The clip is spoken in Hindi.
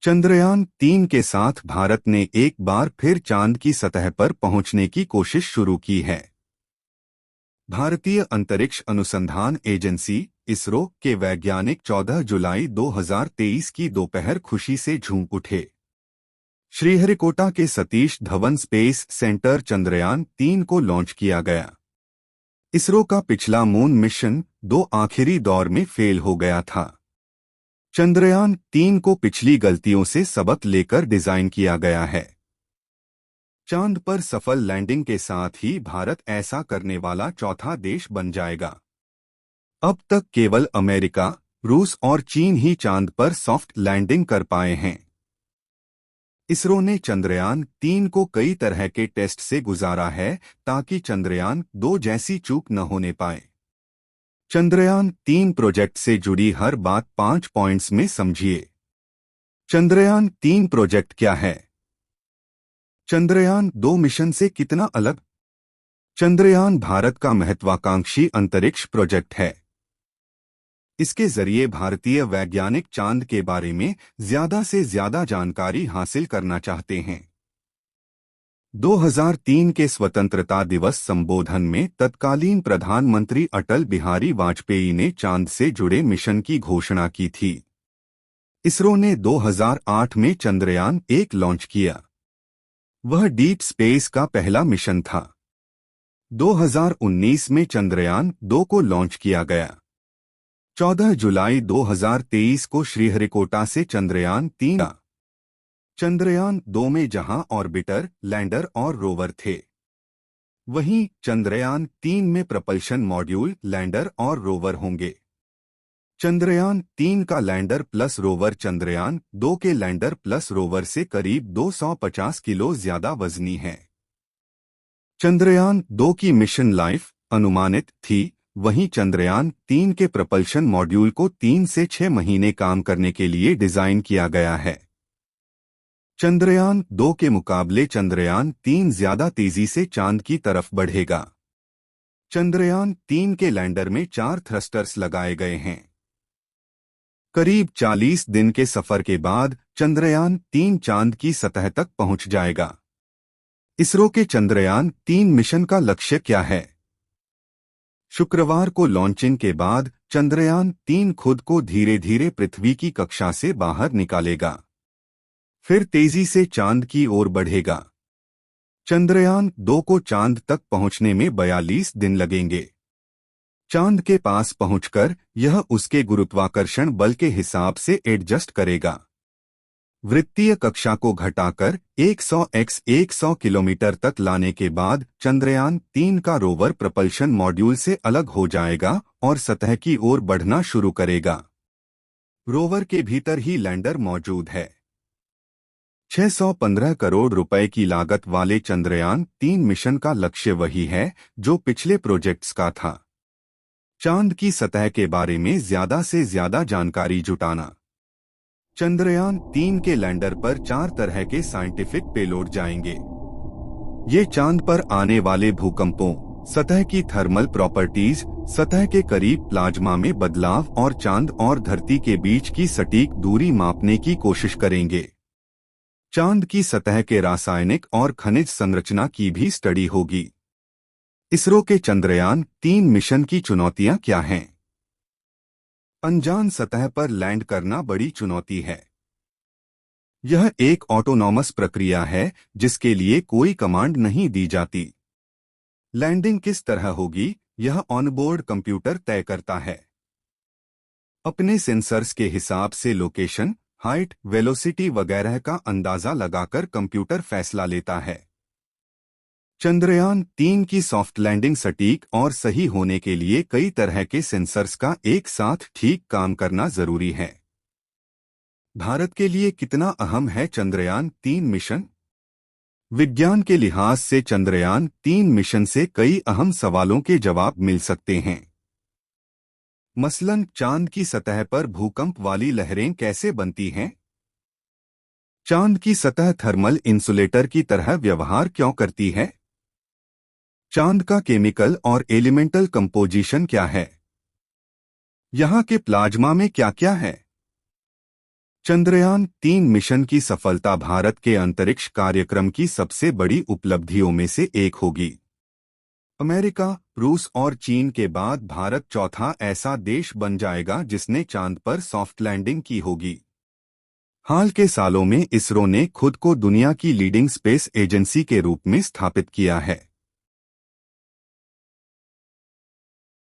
चंद्रयान 3 के साथ भारत ने एक बार फिर चांद की सतह पर पहुंचने की कोशिश शुरू की है। भारतीय अंतरिक्ष अनुसंधान एजेंसी इसरो के वैज्ञानिक 14 जुलाई 2023 की दोपहर खुशी से झूम उठे। श्रीहरिकोटा के सतीश धवन स्पेस सेंटर चंद्रयान 3 को लॉन्च किया गया। इसरो का पिछला मून मिशन 2 आखिरी दौर में फेल हो गया था। चंद्रयान 3 को पिछली गलतियों से सबक लेकर डिजाइन किया गया है। चांद पर सफल लैंडिंग के साथ ही भारत ऐसा करने वाला चौथा देश बन जाएगा। अब तक केवल अमेरिका, रूस और चीन ही चांद पर सॉफ्ट लैंडिंग कर पाए हैं। इसरो ने चंद्रयान 3 को कई तरह के टेस्ट से गुजारा है ताकि चंद्रयान 2 जैसी चूक न होने पाए। चंद्रयान 3 प्रोजेक्ट से जुड़ी हर बात 5 पॉइंट्स में समझिए। चंद्रयान 3 प्रोजेक्ट क्या है? चंद्रयान 2 मिशन से कितना अलग? चंद्रयान भारत का महत्वाकांक्षी अंतरिक्ष प्रोजेक्ट है। इसके जरिए भारतीय वैज्ञानिक चांद के बारे में ज्यादा से ज्यादा जानकारी हासिल करना चाहते हैं। 2003 के स्वतंत्रता दिवस संबोधन में तत्कालीन प्रधानमंत्री अटल बिहारी वाजपेयी ने चांद से जुड़े मिशन की घोषणा की थी। इसरो ने 2008 में चंद्रयान 1 लॉन्च किया। वह डीप स्पेस का पहला मिशन था। 2019 में चंद्रयान 2 को लॉन्च किया गया। 14 जुलाई 2023 को श्रीहरिकोटा से चंद्रयान 3 का। चंद्रयान 2 में जहां ऑर्बिटर, लैंडर और रोवर थे, वहीं चंद्रयान 3 में प्रपल्शन मॉड्यूल, लैंडर और रोवर होंगे। चंद्रयान 3 का लैंडर प्लस रोवर चंद्रयान 2 के लैंडर प्लस रोवर से करीब 250 किलो ज्यादा वजनी है। चंद्रयान 2 की मिशन लाइफ अनुमानित थी, वहीं चंद्रयान 3 के प्रपल्शन मॉड्यूल को 3 से 6 महीने काम करने के लिए डिजाइन किया गया है। चंद्रयान 2 के मुकाबले चंद्रयान 3 ज्यादा तेजी से चांद की तरफ बढ़ेगा। चंद्रयान 3 के लैंडर में 4 थ्रस्टर्स लगाए गए हैं। करीब 40 दिन के सफर के बाद चंद्रयान 3 चांद की सतह तक पहुंच जाएगा। इसरो के चंद्रयान 3 मिशन का लक्ष्य क्या है? शुक्रवार को लॉन्चिंग के बाद चंद्रयान 3 खुद को धीरे धीरे पृथ्वी की कक्षा से बाहर निकालेगा, फिर तेजी से चांद की ओर बढ़ेगा। चंद्रयान 2 को चांद तक पहुंचने में 42 दिन लगेंगे। चांद के पास पहुंचकर यह उसके गुरुत्वाकर्षण बल के हिसाब से एडजस्ट करेगा। वृत्तीय कक्षा को घटाकर 100x100 किलोमीटर तक लाने के बाद चंद्रयान 3 का रोवर प्रपल्शन मॉड्यूल से अलग हो जाएगा और सतह की ओर बढ़ना शुरू करेगा। रोवर के भीतर ही लैंडर मौजूद है। 615 करोड़ रुपए की लागत वाले चंद्रयान 3 मिशन का लक्ष्य वही है जो पिछले प्रोजेक्ट्स का था, चांद की सतह के बारे में ज्यादा से ज्यादा जानकारी जुटाना। चंद्रयान 3 के लैंडर पर 4 तरह के साइंटिफिक पेलोड जाएंगे। ये चांद पर आने वाले भूकंपों, सतह की थर्मल प्रॉपर्टीज, सतह के करीब प्लाज्मा में बदलाव और चांद और धरती के बीच की सटीक दूरी मापने की कोशिश करेंगे। चांद की सतह के रासायनिक और खनिज संरचना की भी स्टडी होगी। इसरो के चंद्रयान 3 मिशन की चुनौतियां क्या हैं? अनजान सतह पर लैंड करना बड़ी चुनौती है। यह एक ऑटोनॉमस प्रक्रिया है जिसके लिए कोई कमांड नहीं दी जाती। लैंडिंग किस तरह होगी, यह ऑनबोर्ड कंप्यूटर तय करता है। अपने सेंसर्स के हिसाब से लोकेशन, हाइट, वेलोसिटी वगैरह का अंदाजा लगाकर कंप्यूटर फैसला लेता है। चंद्रयान 3 की सॉफ्ट लैंडिंग सटीक और सही होने के लिए कई तरह के सेंसर्स का एक साथ ठीक काम करना जरूरी है। भारत के लिए कितना अहम है चंद्रयान 3 मिशन? विज्ञान के लिहाज से चंद्रयान 3 मिशन से कई अहम सवालों के जवाब मिल सकते हैं। मसलन चांद की सतह पर भूकंप वाली लहरें कैसे बनती हैं? चांद की सतह थर्मल इंसुलेटर की तरह व्यवहार क्यों करती है? चांद का केमिकल और एलिमेंटल कंपोजिशन क्या है? यहाँ के प्लाज्मा में क्या क्या है? चंद्रयान-3 मिशन की सफलता भारत के अंतरिक्ष कार्यक्रम की सबसे बड़ी उपलब्धियों में से एक होगी। अमेरिका, रूस और चीन के बाद भारत चौथा ऐसा देश बन जाएगा जिसने चांद पर सॉफ्ट लैंडिंग की होगी। हाल के सालों में इसरो ने खुद को दुनिया की लीडिंग स्पेस एजेंसी के रूप में स्थापित किया है।